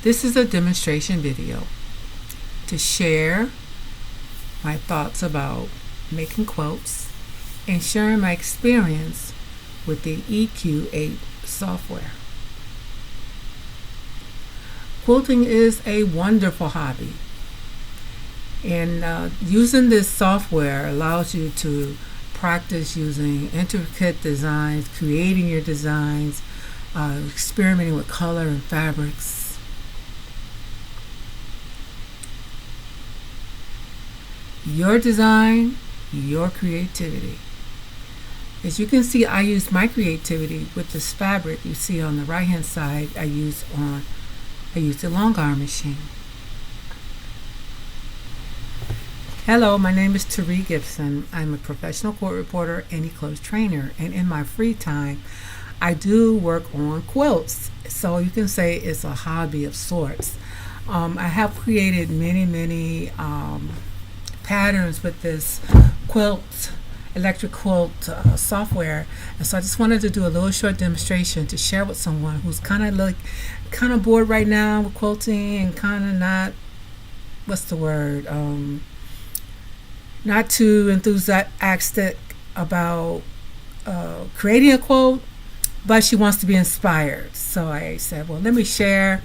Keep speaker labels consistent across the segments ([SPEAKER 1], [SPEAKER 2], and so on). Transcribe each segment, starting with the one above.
[SPEAKER 1] This is a demonstration video to share my thoughts about making quilts and sharing my experience with the EQ8 software. Quilting is a wonderful hobby, and using this software allows you to practice using intricate designs, creating your designs, experimenting with color and fabrics. Your design, your creativity. As you can see, I use my creativity with this fabric you see on the right hand side. I use the long arm machine. Hello, my name is Teri Gibson. I'm a professional quilt reporter and e-clothes trainer, and in my free time I do work on quilts, so you can say it's a hobby of sorts. I have created many patterns with this electric quilt software, and so I just wanted to do a little short demonstration to share with someone who's kind of bored right now with quilting and kind of not, not too enthusiastic about creating a quilt, but she wants to be inspired. So I said, well, let me share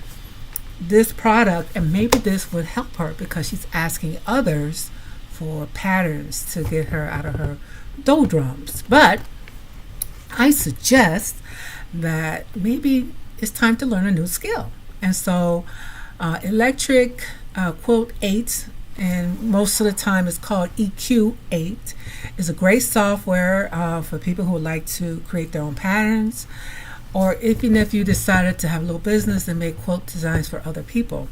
[SPEAKER 1] this product, and maybe this would help her because she's asking others for patterns to get her out of her doldrums. But I suggest that maybe it's time to learn a new skill. And so electric quilt 8, and most of the time it's called EQ8, is a great software for people who would like to create their own patterns, or even if you decided to have a little business and make quilt designs for other people.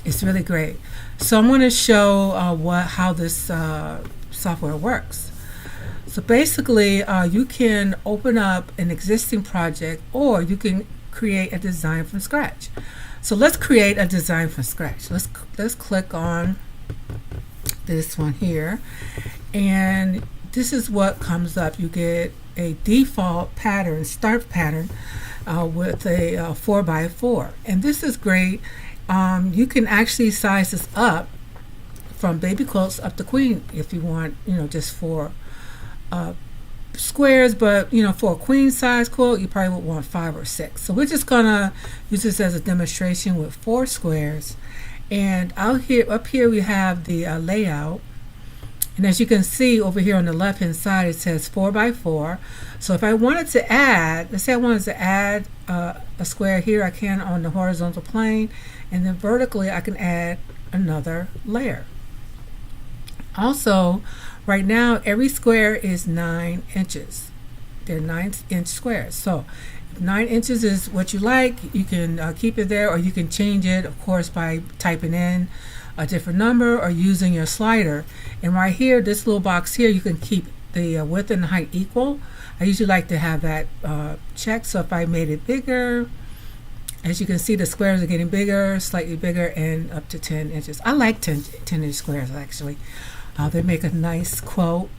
[SPEAKER 1] It's really great. So I'm going to show how this software works. So basically, you can open up an existing project, or you can create a design from scratch. So let's create a design from scratch. Let's click on this one here, and this is what comes up. You get a default pattern, start pattern, with a 4x4, and this is great. You can actually size this up from baby quilts up to queen if you want, just for squares, but for a queen size quilt you probably would want 5 or 6. So we're just gonna use this as a demonstration with 4 squares, and up here we have the layout, and as you can see over here on the left hand side it says 4x4. So if I wanted to add, let's say I wanted to add a square here, I can on the horizontal plane, and then vertically I can add another layer. Also, right now every square is 9 inches. They're 9-inch squares. So if 9 inches is what you like, you can keep it there, or you can change it, of course, by typing in a different number or using your slider. And right here, this little box here, you can keep the width and height equal. I usually like to have that checked. So if I made it bigger, as you can see, the squares are getting bigger, slightly bigger, and up to 10 inches. I like 10-inch squares, actually. They make a nice quilt.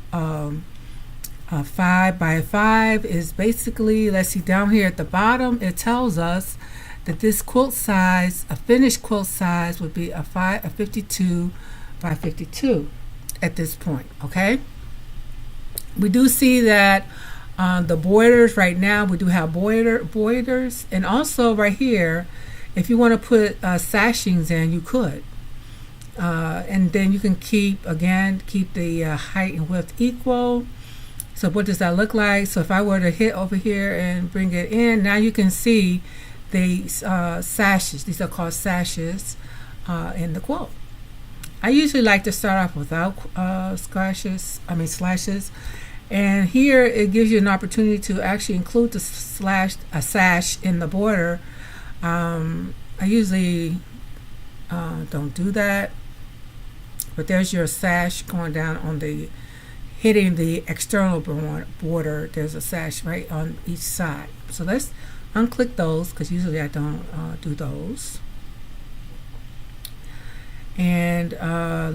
[SPEAKER 1] 5x5 is basically, let's see, down here at the bottom, it tells us that this quilt size, a finished quilt size, would be a 52 by 52 at this point, okay? We do see that the borders right now, we do have borders, and also right here, if you want to put sashings in, you could. And then you can keep the height and width equal. So what does that look like? So if I were to hit over here and bring it in, now you can see the sashes. These are called sashes in the quilt. I usually like to start off without slashes, and here it gives you an opportunity to actually include a sash in the border. I usually don't do that, but there's your sash going down on hitting the external border. There's a sash right on each side. So let's unclick those, because usually I don't do those. And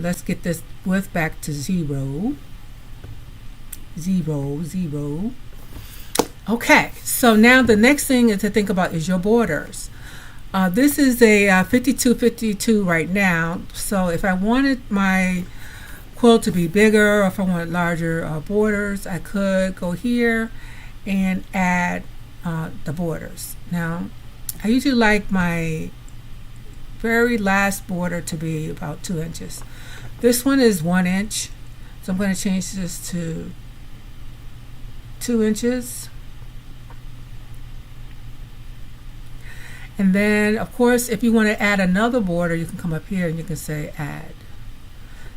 [SPEAKER 1] let's get this width back to 0. Okay, so now the next thing to think about is your borders. This is a 52-52 right now. So if I wanted my quilt to be bigger, or if I wanted larger borders, I could go here and add the borders. Now, I usually like my very last border to be about 2 inches. This one is 1 inch, so I'm going to change this to 2 inches. And then, of course, if you want to add another border, you can come up here and you can say add.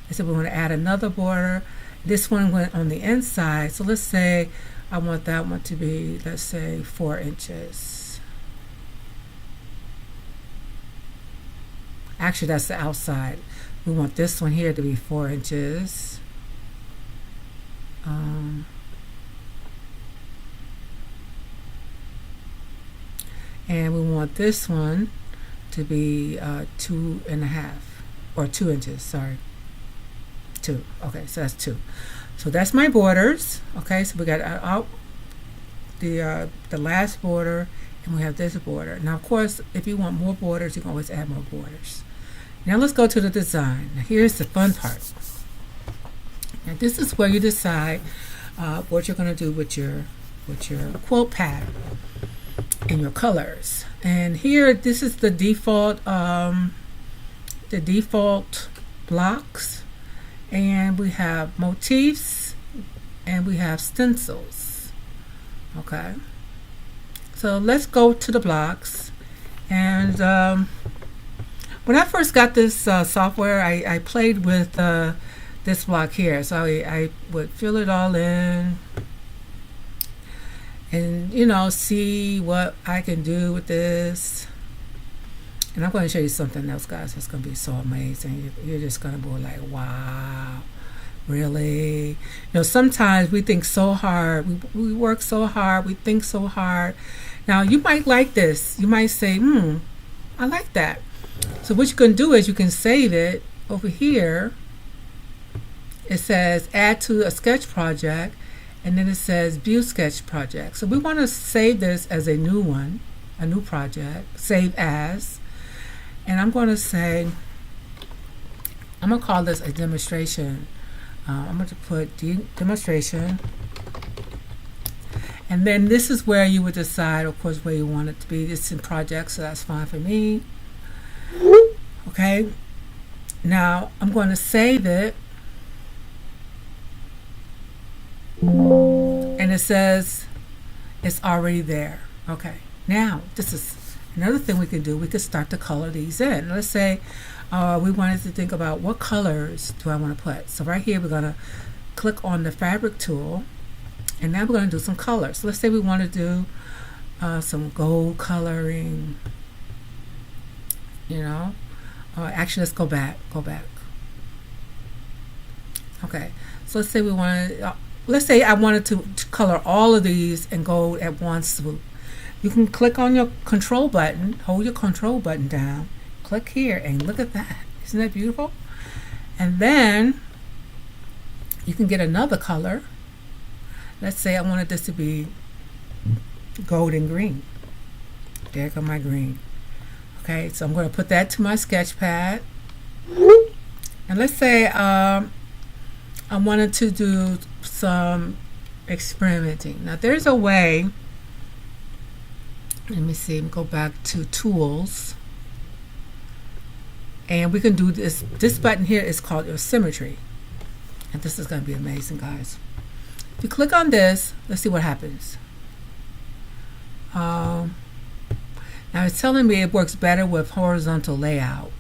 [SPEAKER 1] I said we want to add another border. This one went on the inside, so let's say I want that one to be, let's say, 4 inches. Actually, that's the outside. We want this one here to be 4 inches. And we want this one to be 2.5, or 2 inches, sorry. 2. Okay, so that's 2. So that's my borders. Okay, so we got out the last border, and we have this border. Now, of course, if you want more borders, you can always add more borders. Now let's go to the design. Now here's the fun part. Now this is where you decide what you're going to do with your quilt pad and your colors. And here, this is the default blocks, and we have motifs and we have stencils. Okay, so let's go to the blocks. And when I first got this software, I played with this block here. So I would fill it all in and, you know, see what I can do with this. And I'm going to show you something else, guys. It's going to be so amazing. You're just going to be like, wow, really? You know, sometimes we think so hard. We work so hard. We think so hard. Now, you might like this. You might say, I like that. So what you can do is you can save it over here. It says add to a sketch project, and then it says view sketch project. So we want to save this as a new one, a new project, save as. And I'm going to say, I'm going to call this a demonstration. I'm going to put demonstration. And then this is where you would decide, of course, where you want it to be. It's in projects, so that's fine for me. Okay. Now I'm going to save it. And it says it's already there. Okay. Now, this is another thing we can do. We could start to color these in. Let's say we wanted to think about what colors do I want to put. So right here, we're going to click on the fabric tool. And now we're going to do some colors. So let's say we want to do some gold coloring. You know. Actually, let's go back. Okay. So let's say we wanted. Let's say I wanted to color all of these in gold at one swoop. You can click on your control button, hold your control button down, click here, and look at that. Isn't that beautiful? And then you can get another color. Let's say I wanted this to be gold and green. There goes my green. Okay, so I'm going to put that to my sketch pad. And let's say I wanted to do some experimenting. Now there's a way. Let me see, go back to tools. And we can do this. This button here is called your symmetry. And this is going to be amazing, guys. If you click on this, let's see what happens. Now it's telling me it works better with horizontal layout.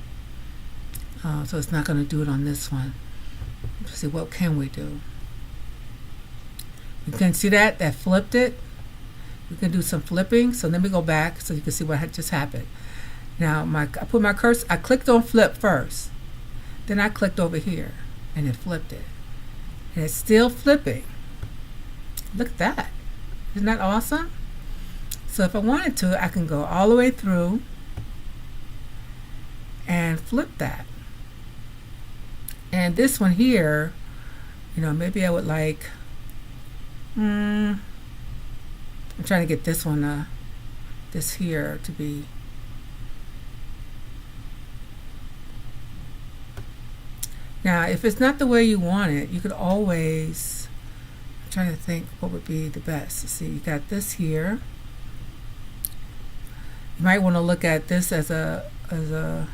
[SPEAKER 1] So it's not going to do it on this one. Let's see, what can we do? You can see that flipped it. We can do some flipping. So let me go back so you can see what just happened. Now I put my cursor, I clicked on flip first. Then I clicked over here and it flipped it. And it's still flipping. Look at that. Isn't that awesome? So if I wanted to, I can go all the way through and flip that. And this one here, you know, maybe I would like, I'm trying to get this one, this here to be Now, if it's not the way you want it, you could always, I'm trying to think what would be the best. See, you got this here. You might want to look at this as a, I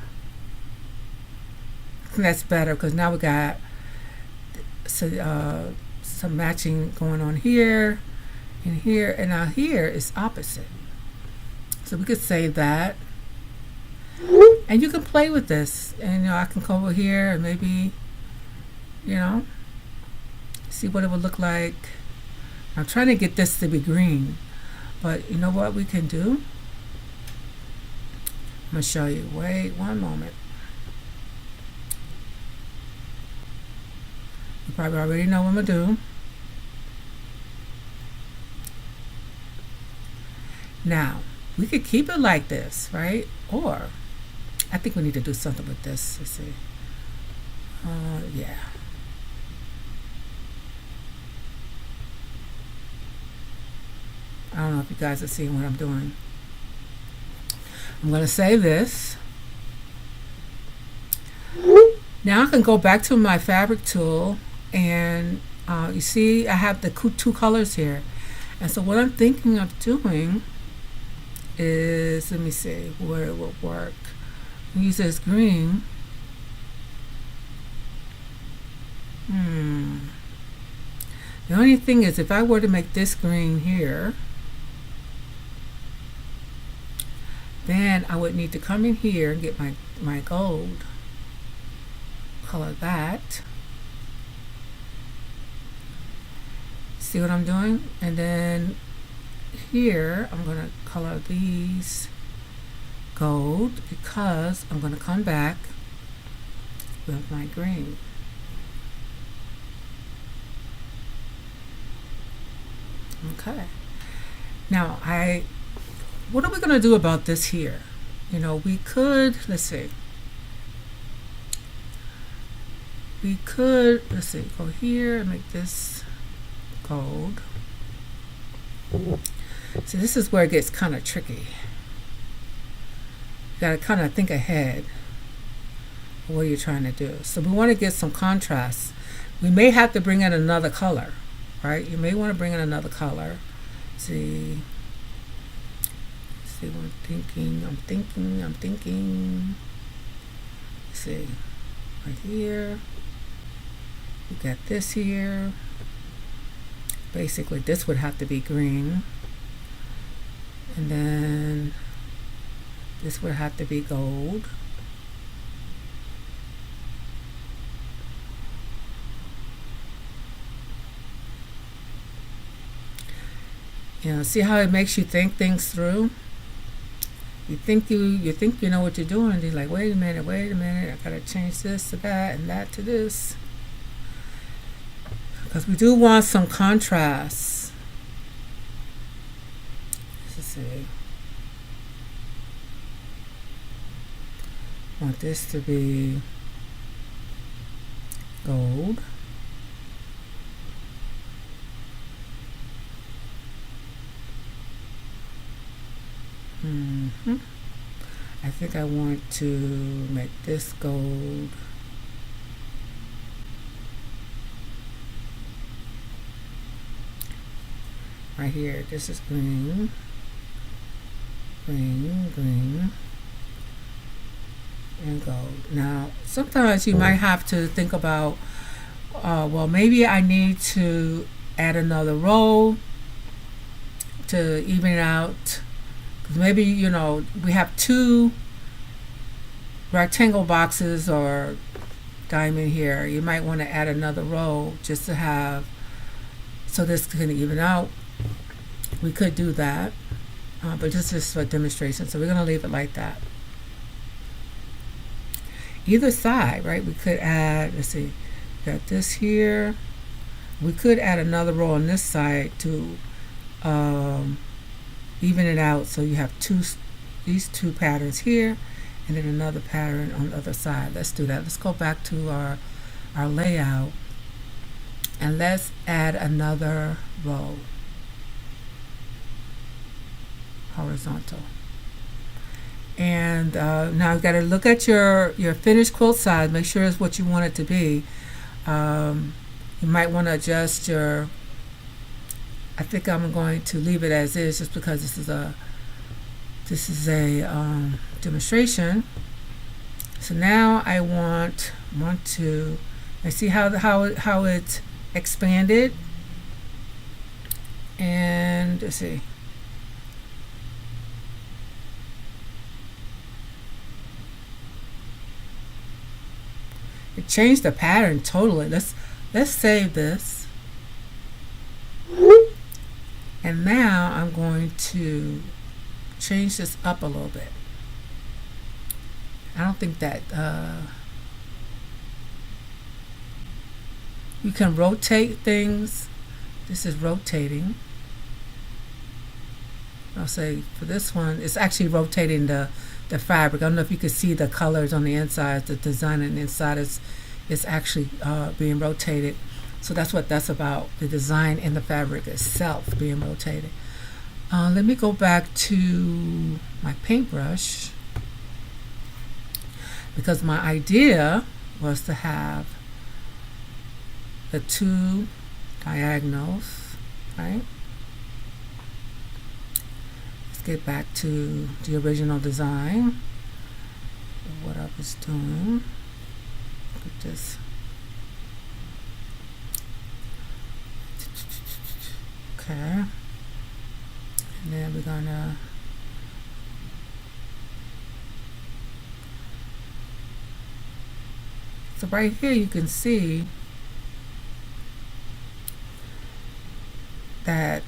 [SPEAKER 1] think that's better because now we got some matching going on here and here, and now here is opposite. So we could save that. And you can play with this, and I can come over here and maybe, see what it would look like. I'm trying to get this to be green, but you know what we can do? I'm going to show you. Wait one moment. You probably already know what I'm going to do. Now, we could keep it like this, right? Or, I think we need to do something with this. Let's see. Yeah. I don't know if you guys are seeing what I'm doing. I'm going to save this. Now I can go back to my fabric tool, and you see I have the two colors here. And so what I'm thinking of doing is, let me see where it will work. Use this green. The only thing is, if I were to make this green here, then I would need to come in here and get my gold, color that. See what I'm doing? And then here I'm going to color these gold because I'm going to come back with my green. Okay. Now what are we going to do about this here? We could, let's see, go here and make this gold. So this is where it gets kind of tricky. You got to kind of think ahead of what you're trying to do. So we want to get some contrast. We may have to bring in another color, right? You may want to bring in another color. See what I'm thinking. See, right here. We got this here. Basically, this would have to be green. And then this would have to be gold. See how it makes you think things through? You think you know what you're doing, and you're like, wait a minute, I gotta change this to that and that to this. Because we do want some contrast. Let's see. Want this to be gold. I think I want to make this gold. Right here, this is green, and gold. Now, sometimes you might have to think about, well, maybe I need to add another row to even it out. Maybe, we have two rectangle boxes or diamond here. You might want to add another row just to have, so this can even out. We could do that, but this is for demonstration, so we're going to leave it like that. Either side, right? We could add, let's see, got this here. We could add another row on this side to even it out, so you have these two patterns here and then another pattern on the other side. Let's do that. Let's go back to our layout and let's add another row, horizontal. And now you've got to look at your finished quilt size, make sure it's what you want it to be. You might want to adjust your, I think I'm going to leave it as is just because this is a demonstration. So now I want to, I see how it's expanded, and let's see. It changed the pattern totally. Let's save this. And now I'm going to change this up a little bit. I don't think that you can rotate things. This is rotating. I'll say for this one, it's actually rotating the fabric. I don't know if you can see the colors on the inside. The design on the inside is actually being rotated. So that's what that's about, the design in the fabric itself being rotated. Let me go back to my paintbrush, because my idea was to have the two diagonals, right? Let's get back to the original design, what I was doing. Look at this. Okay. And then we're gonna so right here you can see that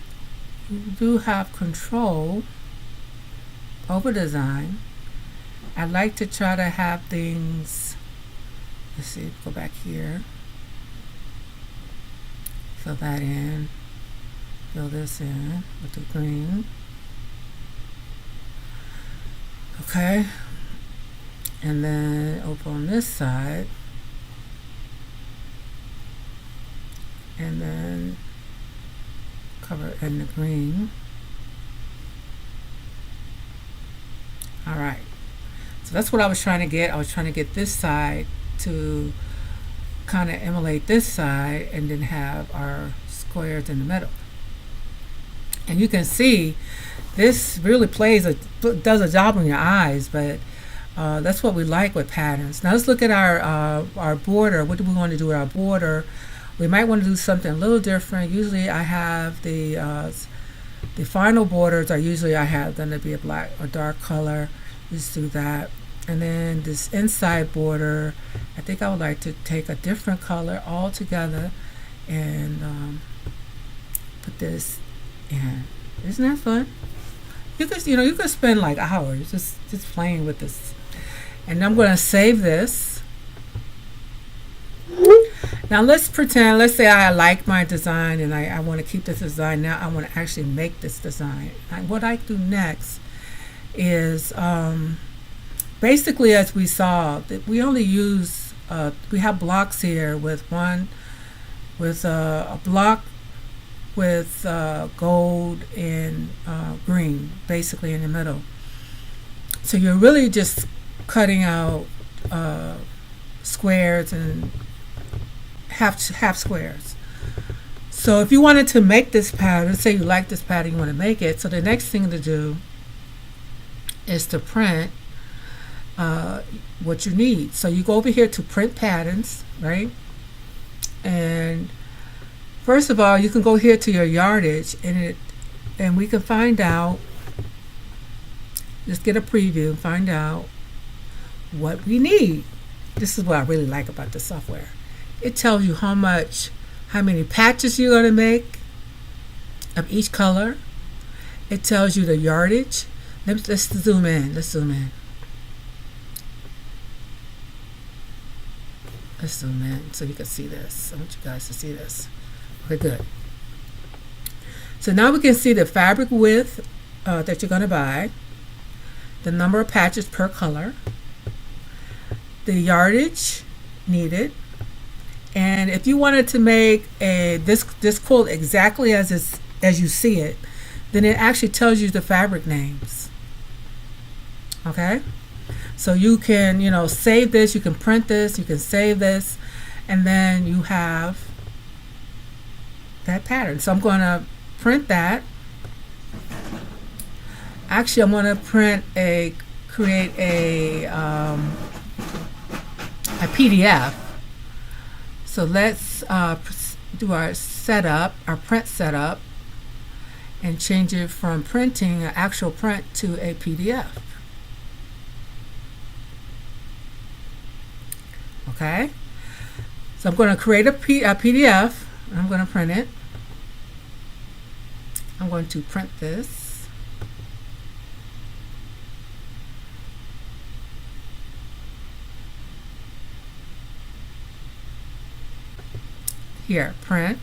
[SPEAKER 1] you do have control over design. I like to try to have things, let's see, go back here, fill that in, fill this in with the green. Okay, and then over on this side, and then cover it in the green. All right, so that's what I was trying to get. I was trying to get this side to kind of emulate this side, and then have our squares in the middle. And you can see this really does a job on your eyes, but that's what we like with patterns. Now let's look at our border. What do we want to do with our border? We might want to do something a little different. Usually I have the final borders are usually I have them to be a black or dark color. Just do that. And then this inside border, I think I would like to take a different color altogether and put this in. Isn't that fun? You could spend like hours just playing with this. And I'm going to save this. Now let's say I like my design and I want to keep this design. Now I want to actually make this design. And what I do next is basically, as we saw, that we only use we have blocks here with a block with gold and green basically in the middle. So you're really just cutting out squares and half squares. So if you wanted to make this pattern, say you like this pattern, you want to make it, so the next thing to do is to print what you need. So you go over here to print patterns, right? And first of all, you can go here to your yardage, and we can find out, just get a preview and find out what we need. This is what I really like about the software. It tells you how many patches you're going to make of each color. It tells you the yardage. Let's zoom in. Let's zoom in so you can see this. I want you guys to see this. Okay, good. So now we can see the fabric width that you're going to buy, the number of patches per color, the yardage needed, and if you wanted to make this quilt exactly as you see it, then it actually tells you the fabric names. Okay, so you can, save this, you can print this, you can save this, and then you have that pattern. So I'm going to print that. Actually, I'm going to create a PDF. So let's do our setup, our print setup, and change it from printing an actual print to a PDF. Okay, so I'm going to create a PDF. I'm going to print it. I'm going to print this. Here, print.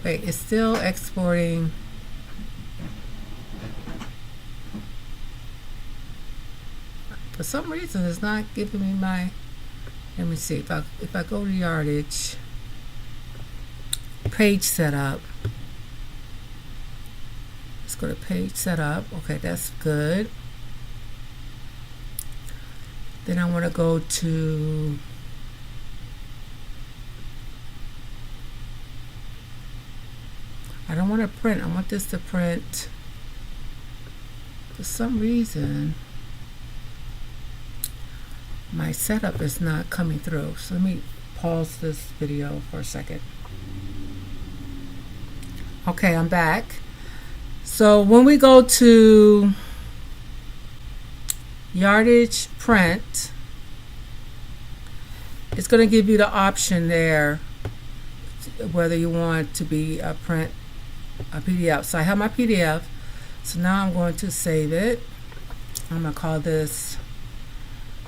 [SPEAKER 1] Wait, it's still exporting. For some reason, it's not giving me my. Let me see. If I go to yardage, page setup. Let's go to page setup. Okay, that's good. Then I want to go to I don't want to print. I want this to print. For some reason, my setup is not coming through. So let me pause this video for a second. Okay, I'm back. So when we go to yardage print, it's going to give you the option there whether you want to be a print a PDF. So I have my PDF. So now I'm going to save it. I'm going to call this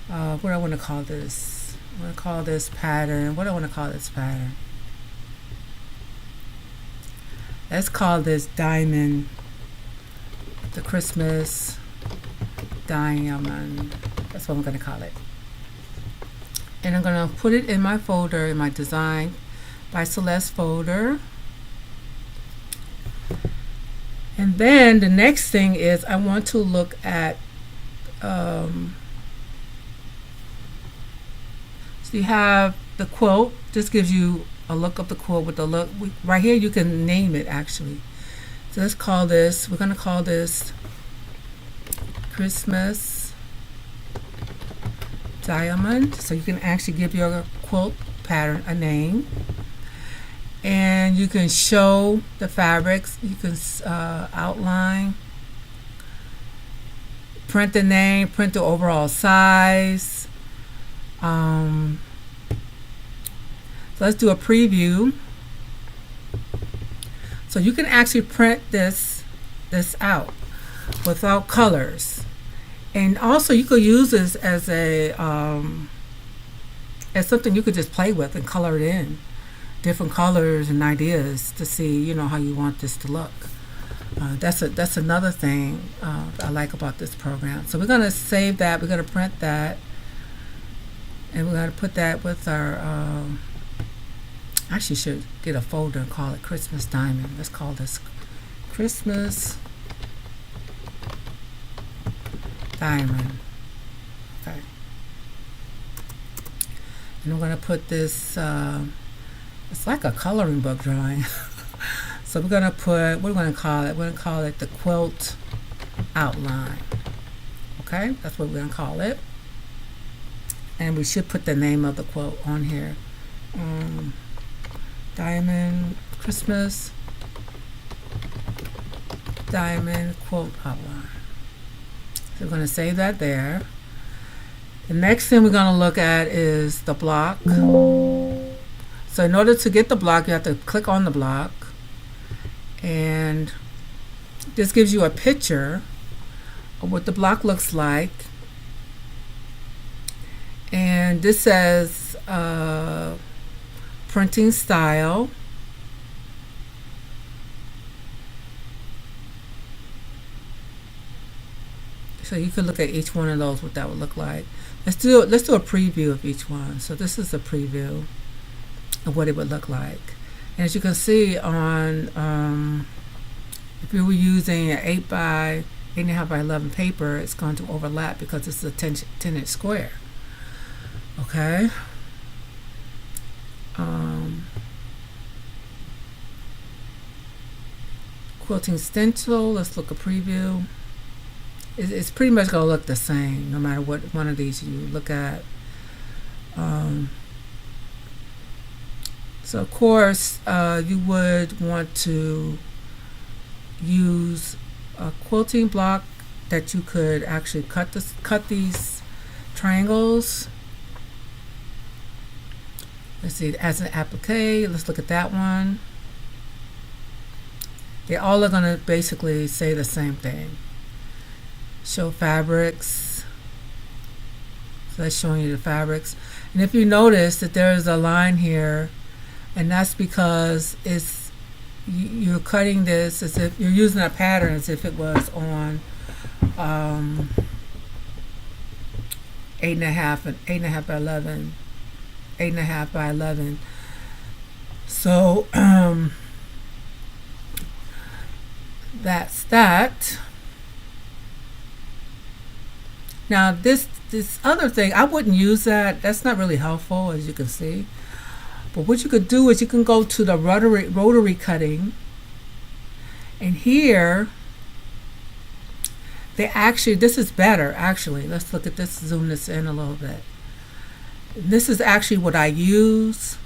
[SPEAKER 1] what do I want to call this? I want to call this pattern. What do I want to call this pattern? Let's call this diamond, the Christmas diamond. That's what I'm going to call it. And I'm going to put it in my folder, in my Design by Celeste folder. And then the next thing is I want to look at so you have the quilt. This gives you a look of the quilt with the look. Right here you can name it actually. So let's call this, we're going to call this Christmas diamond. So you can actually give your quilt pattern a name. And you can show the fabrics. You can outline, print the name, print the overall size. So let's do a preview. So you can actually print this out without colors, and also you could use this as a as something you could just play with and color it in different colors and ideas to see how you want this to look. That's another thing I like about this program. So we're going to save that. We're going to print that, and we're going to put that with our actually should get a folder and call it Christmas Diamond. Let's call this Christmas Diamond. Okay. And I'm going to put this it's like a coloring book drawing. So we're going to put, what are we going to call it? We're going to call it the quilt outline. Okay, that's what we're going to call it. And we should put the name of the quilt on here. Diamond Christmas Diamond Quilt Outline. So we're going to save that there. The next thing we're going to look at is the block. So in order to get the block, you have to click on the block, and this gives you a picture of what the block looks like. And this says printing style. So you could look at each one of those, what that would look like. Let's do a preview of each one. So this is a preview of what it would look like. As you can see on, if you were using an 8.5 by 11 paper, it's going to overlap because it's a 10-inch square. Okay. Quilting stencil, let's look a preview. It's pretty much going to look the same no matter what one of these you look at. So of course you would want to use a quilting block that you could actually cut these triangles. Let's see, as an applique, let's look at that one. They all are going to basically say the same thing. Show fabrics. So that's showing you the fabrics. And if you notice that there is a line here, and that's because you're cutting this as if you're using a pattern as if it was on 8.5 by 11, 8.5 by 11. So that's that. Now this other thing, I wouldn't use that. That's not really helpful, as you can see. But what you could do is you can go to the rotary cutting, and here they actually, this is better actually. Let's look at this, zoom this in a little bit. This is actually what I use,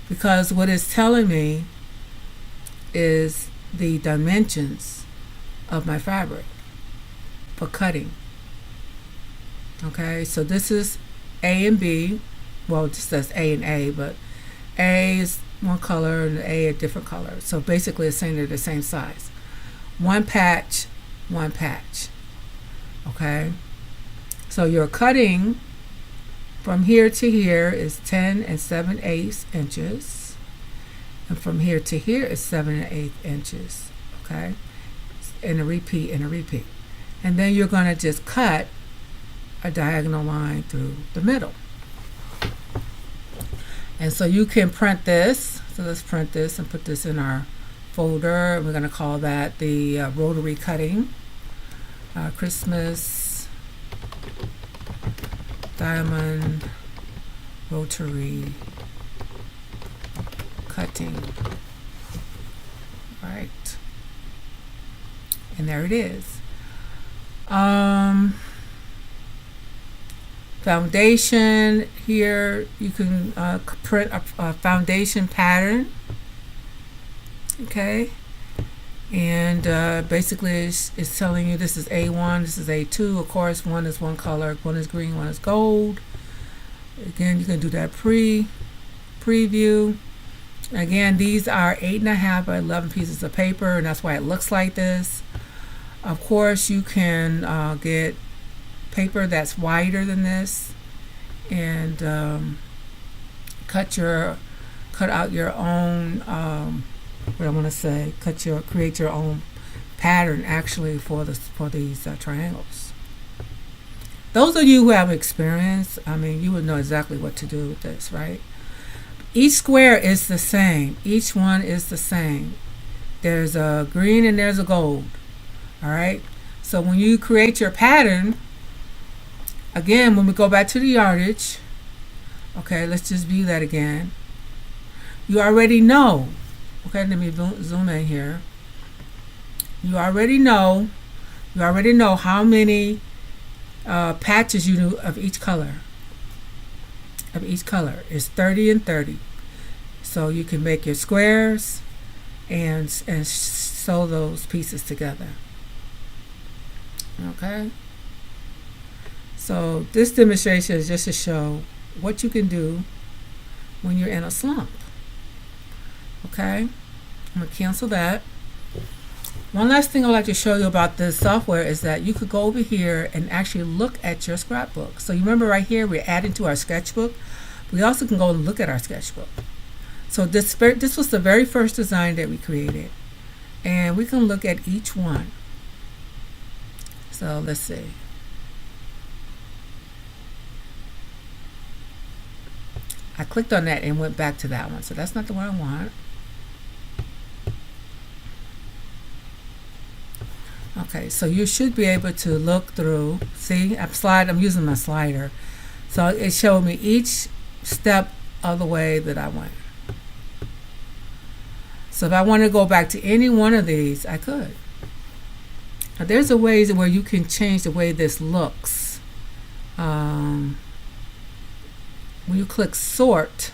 [SPEAKER 1] because what it's telling me is the dimensions of my fabric for cutting. Okay, so this is A and B. Well, it just says A and A, but A is one color and A a different color. So basically it's saying they're the same size. One patch, one patch. Okay, so your cutting from here to here is 10 7/8 inches, and from here to here is 7 1/8 inches. Okay, and a repeat and a repeat, and then you're going to just cut a diagonal line through the middle. And so you can print this. So let's print this and put this in our folder. We're going to call that the rotary cutting, Christmas diamond rotary cutting. Right, and there it is. Foundation, here you can print a foundation pattern. Okay, and basically it's telling you this is A1, this is A2. Of course, one is one color, one is green, one is gold. Again, you can do that preview. Again, these are 8.5 by 11 pieces of paper, and that's why it looks like this. Of course, you can get paper that's wider than this, and cut out your own what I want to say, create your own pattern actually for these triangles. Those of you who have experience, I mean, you would know exactly what to do with this, right? Each square is the same. Each one is the same. There's a green and there's a gold. All right, so when you create your pattern, again, when we go back to the yardage, okay, let's just view that again. You already know, okay, let me zoom in here. You already know how many patches you do of each color. It's 30 and 30. So you can make your squares and sew those pieces together. Okay. So this demonstration is just to show what you can do when you're in a slump. Okay, I'm going to cancel that. One last thing I'd like to show you about this software is that you could go over here and actually look at your scrapbook. So you remember right here we're adding to our sketchbook. We also can go and look at our sketchbook. So this was the very first design that we created, and we can look at each one. So let's see. I clicked on that and went back to that one. So that's not the one I want. Okay, so you should be able to look through. See, I'm using my slider. So it showed me each step of the way that I went. So if I want to go back to any one of these, I could. Now there's a ways where you can change the way this looks. When you click sort,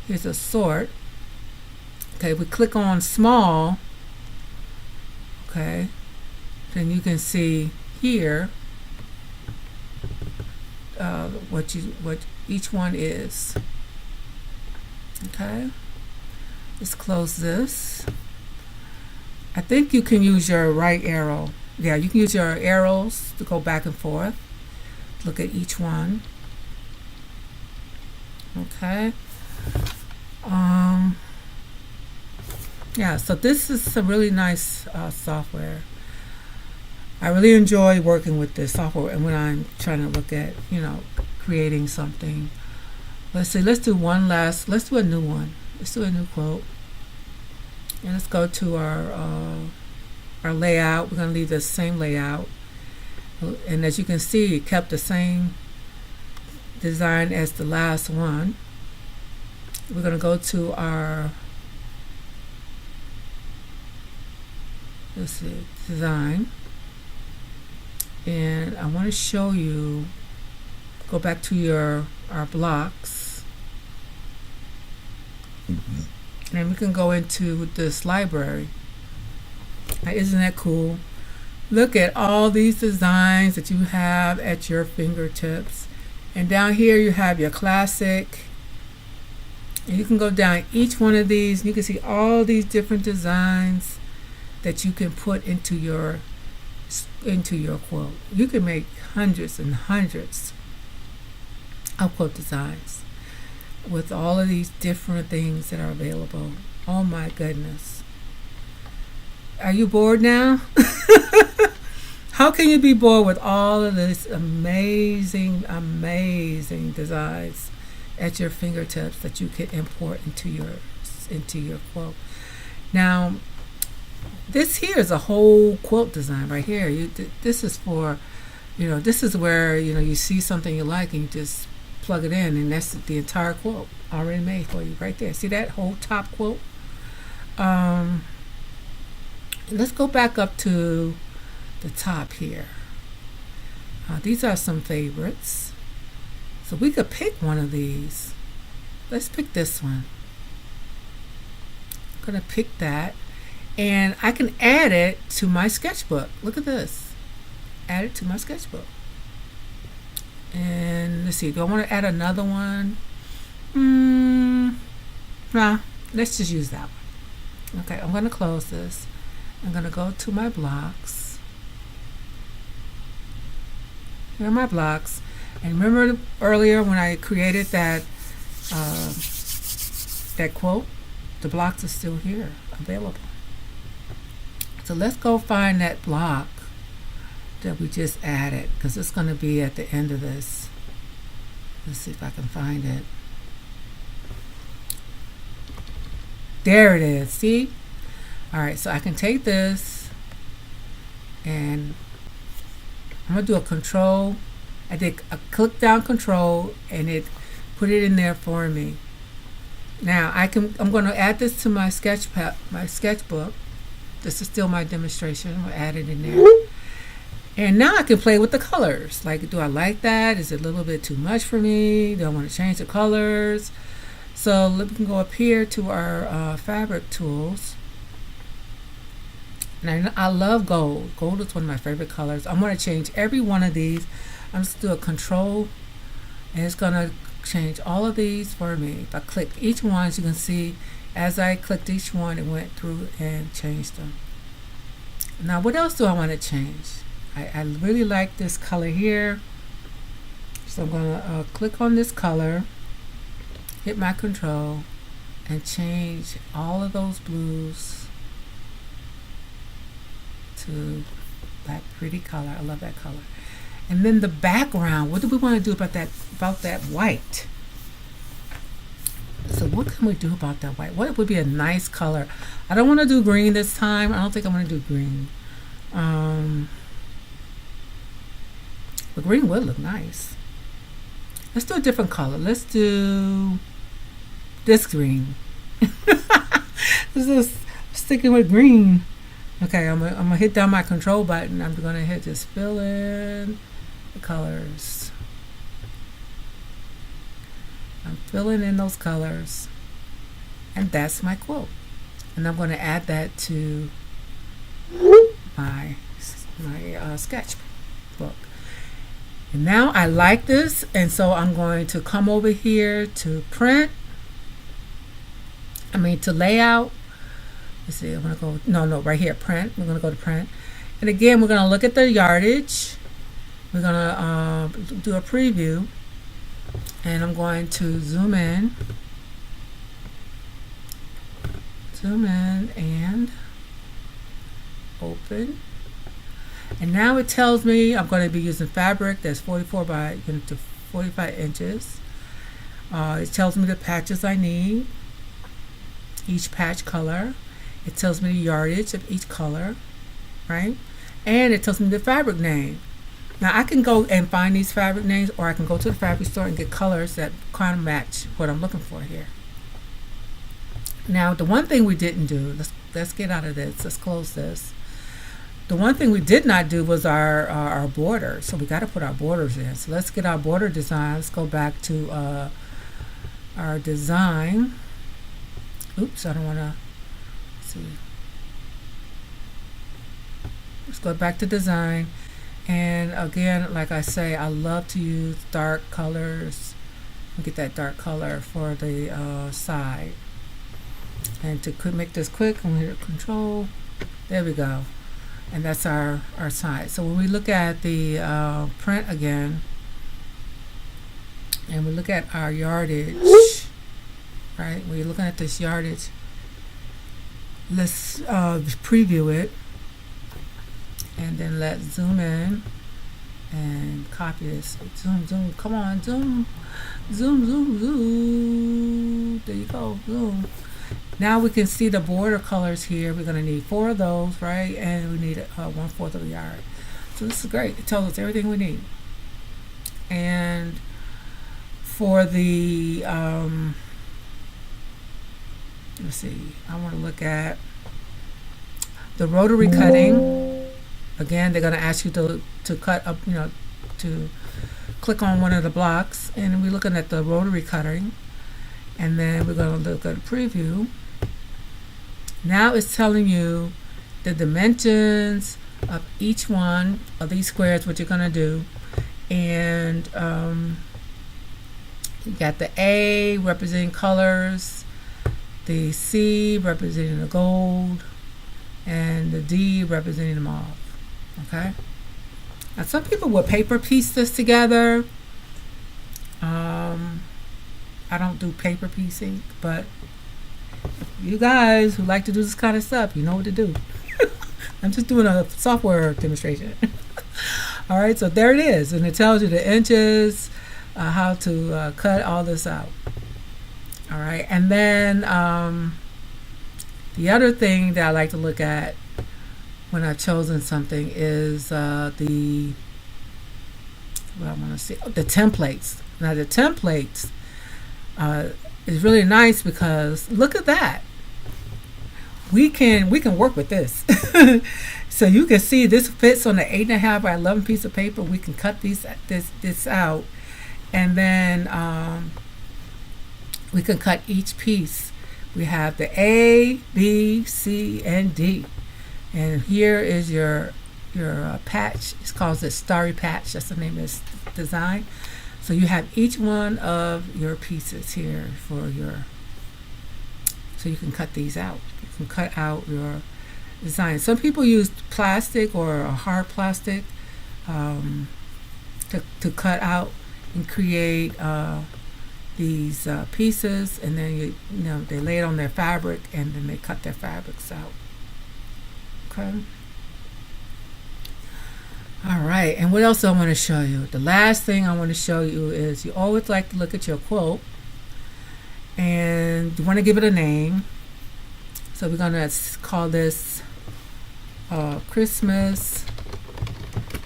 [SPEAKER 1] here's a sort. Okay, we click on small. Okay, then you can see here what each one is. Okay, let's close this. I think you can use your right arrow. Yeah, you can use your arrows to go back and forth. Look at each one. Okay. Yeah, so this is some really nice software. I really enjoy working with this software, and when I'm trying to look at, creating something. Let's see, let's do let's do a new one. Let's do a new quote. And let's go to our layout. We're going to leave the same layout. And as you can see, it kept the same design as the last one. We're going to go to our design, and I want to show you, go back to our blocks, and we can go into this library. Now, isn't that cool? Look at all these designs that you have at your fingertips, and down here you have your classic, and you can go down each one of these and you can see all these different designs that you can put into your quilt. You can make hundreds and hundreds of quilt designs with all of these different things that are available. Oh my goodness. Are you bored now? How can you be bored with all of this amazing designs at your fingertips that you can import into your quilt? Now, this here is a whole quilt design right here. This is for, this is where, you see something you like and you just plug it in, and that's the entire quilt already made for you right there. See that whole top quilt? Let's go back up to the top here. These are some favorites. So we could pick one of these. Let's pick this one. I'm going to pick that. And I can add it to my sketchbook. Look at this. Add it to my sketchbook. And let's see, do I want to add another one? Nah, let's just use that one. Okay, I'm going to close this. I'm going to go to my blocks. Here are my blocks. And remember earlier when I created that quote? The blocks are still here, available. So let's go find that block that we just added, because it's going to be at the end of this. Let's see if I can find it. There it is. See? All right, so I can take this and I'm going to do a control. I did a click down control and it put it in there for me. Now I'm going to add this to my sketchbook. This is still my demonstration. I'll add it in there. And now I can play with the colors. Like, do I like that? Is it a little bit too much for me? Do I want to change the colors? So we can go up here to our fabric tools. And I love gold. Gold is one of my favorite colors. I'm going to change every one of these. I'm just going to do a control, and it's going to change all of these for me. If I click each one, as you can see, as I clicked each one, it went through and changed them. Now, what else do I want to change? I really like this color here. So I'm going to click on this color, hit my control, and change all of those blues to that pretty color. I love that color. And then the background, what do we want to do about that white? what can we do about that white? What would be a nice color? I don't want to do green this time. I don't think I'm going to do green. But green would look nice. Let's do a different color. Let's do this green. This is sticking with green. Okay, I'm gonna hit down my control button. I'm gonna hit just fill in the colors. I'm filling in those colors, and that's my quilt. And I'm gonna add that to my sketchbook. And now I like this, and so I'm going to come over here to print. To layout. Let's see, I'm going to go, no, right here, print. We're going to go to print. And again, we're going to look at the yardage. We're going to do a preview. And I'm going to zoom in and open. And now it tells me I'm going to be using fabric that's 44 by 45 inches. It tells me the patches I need, each patch color. It tells me the yardage of each color, right? And it tells me the fabric name. Now I can go and find these fabric names, or I can go to the fabric store and get colors that kind of match what I'm looking for here. Now the one thing we didn't do, let's get out of this. Let's close this. The one thing we did not do was our border. So we got to put our borders in. So let's get our border design. Let's go back to our design. Oops, I don't want to see. Let's go back to design. And again, like I say, I love to use dark colors. Get that dark color for the side. And to make this quick, I'm going to hit control. There we go. And that's our side. So when we look at the print again, and we look at our yardage, right? When you're looking at this yardage, let's preview it, and then let's zoom in and copy this. Zoom, come on, zoom. There you go, zoom. Now we can see the border colors here. We're going to need 4 of those, right? And we need 1/4 of a yard. So this is great. It tells us everything we need. And for the, let's see, I want to look at the rotary cutting. Again, they're going to ask you to cut up, to click on one of the blocks. And we're looking at the rotary cutting. And then we're going to look at preview. Now it's telling you the dimensions of each one of these squares, what you're going to do. And you got the A representing colors, the C representing the gold, and the D representing the mauve. Okay? Now some people will paper piece this together. I don't do paper piecing, but you guys who like to do this kind of stuff, you know what to do. I'm just doing a software demonstration. All right, so there it is, and it tells you the inches, how to cut all this out. All right, and then the other thing that I like to look at when I've chosen something is what I want to see, the templates. Now the templates is really nice because look at that. We can work with this. So you can see this fits on the 8.5 by 11 piece of paper. We can cut this out, and then we can cut each piece. We have the A, B, C, and D, and here is your patch. It's called the Starry Patch. That's the name of this design. So you have each one of your pieces here for so you can cut these out. You can cut out your design. Some people use plastic or a hard plastic to cut out and create these pieces, and then they lay it on their fabric, and then they cut their fabrics out. Okay. All right, and what else I want to show you? The last thing I want to show you is you always like to look at your quilt And you want to give it a name. So we're going to call this Christmas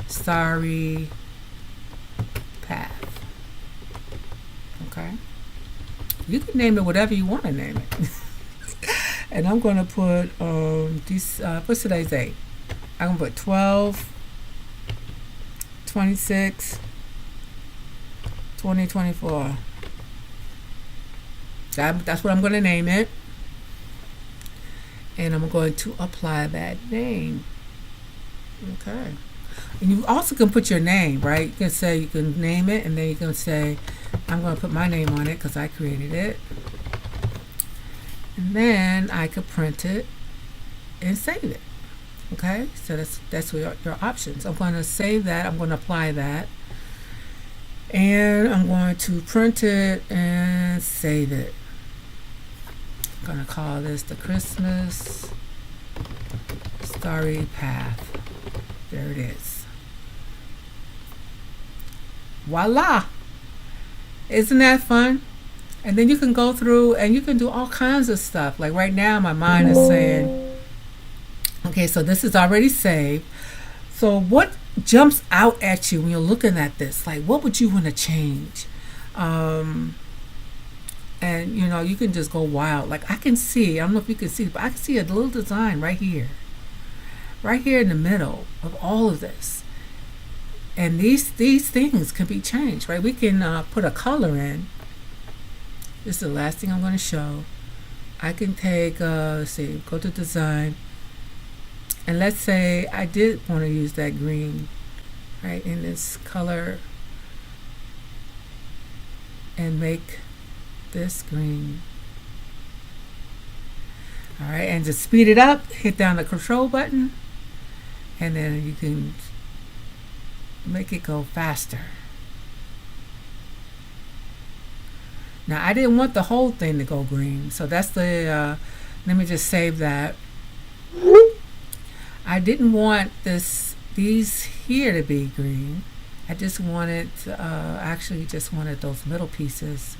[SPEAKER 1] Starry Path. Okay. You can name it whatever you want to name it. And I'm going to put what's today's date? I'm going to put 12/26/2024. That's what I'm going to name it. And I'm going to apply that name. Okay. And you also can put your name, right? You can say, you can name it, and then you can say, I'm going to put my name on it because I created it. And then I could print it and save it. Okay, so that's your options. I'm going to save that. I'm going to apply that. And I'm going to print it and save it. I'm going to call this the Christmas Starry Path. There it is. Voila! Isn't that fun? And then you can go through and you can do all kinds of stuff. Like right now, my mind is saying, okay, so this is already saved. So what jumps out at you when you're looking at this? Like, what would you want to change? And, you know, you can just go wild. Like, I can see, I don't know if you can see, but I can see a little design right here in the middle of all of this. And these things can be changed, right? We can put a color in. This is the last thing I'm going to show. I can take, let's see, go to design. And let's say I did want to use that green, right, in this color. And make this green. All right, and to speed it up, hit down the control button. And then you can make it go faster. Now I didn't want the whole thing to go green, so that's the let me just save that. I didn't want these here to be green. I just wanted actually just wanted those middle pieces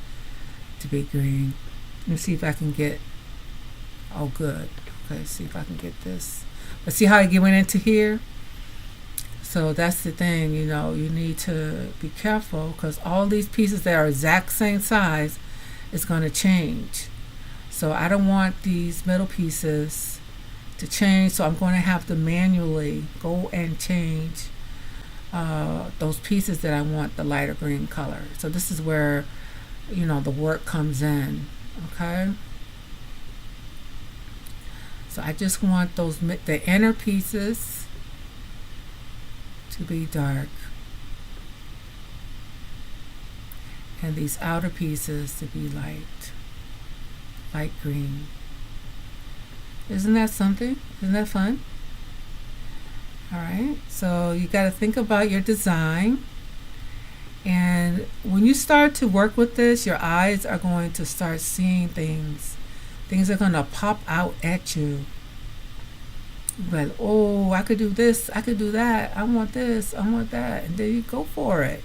[SPEAKER 1] to be green. Let me see if I can get, oh good, okay, see if I can get this. But see how I went into here? So that's the thing, you know, you need to be careful because all these pieces that are exact same size is going to change. So I don't want these middle pieces to change, so I'm going to have to manually go and change those pieces that I want the lighter green color. So this is where, you know, the work comes in, okay? So I just want the inner pieces to be dark and these outer pieces to be light green. Isn't that something? Isn't that fun? All right, so you got to think about your design, and when you start to work with this, your eyes are going to start seeing things. Things are going to pop out at you. But oh, I could do this, I could do that, I want this, I want that, and then you go for it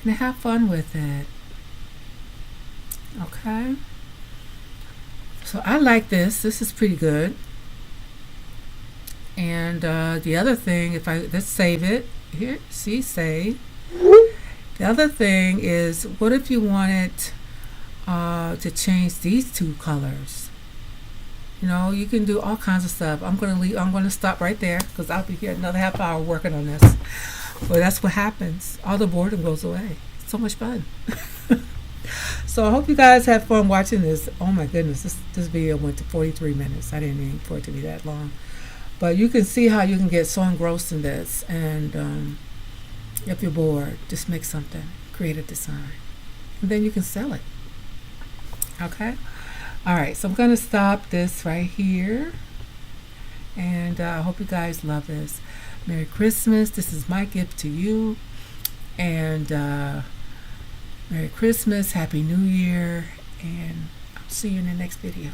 [SPEAKER 1] and have fun with it. Okay, so I like this is pretty good. And the other thing, let's save it here, see, save. The other thing is, what if you wanted to change these two colors? You know, you can do all kinds of stuff. I'm going to stop right there because I'll be here another half hour working on this. But that's what happens. All the boredom goes away. It's so much fun. So I hope you guys have fun watching this. Oh my goodness, this video went to 43 minutes. I didn't mean for it to be that long. But you can see how you can get so engrossed in this. And if you're bored, just make something. Create a design. And then you can sell it. Okay? All right, so I'm going to stop this right here. And I hope you guys love this. Merry Christmas. This is my gift to you. And Merry Christmas. Happy New Year. And I'll see you in the next video.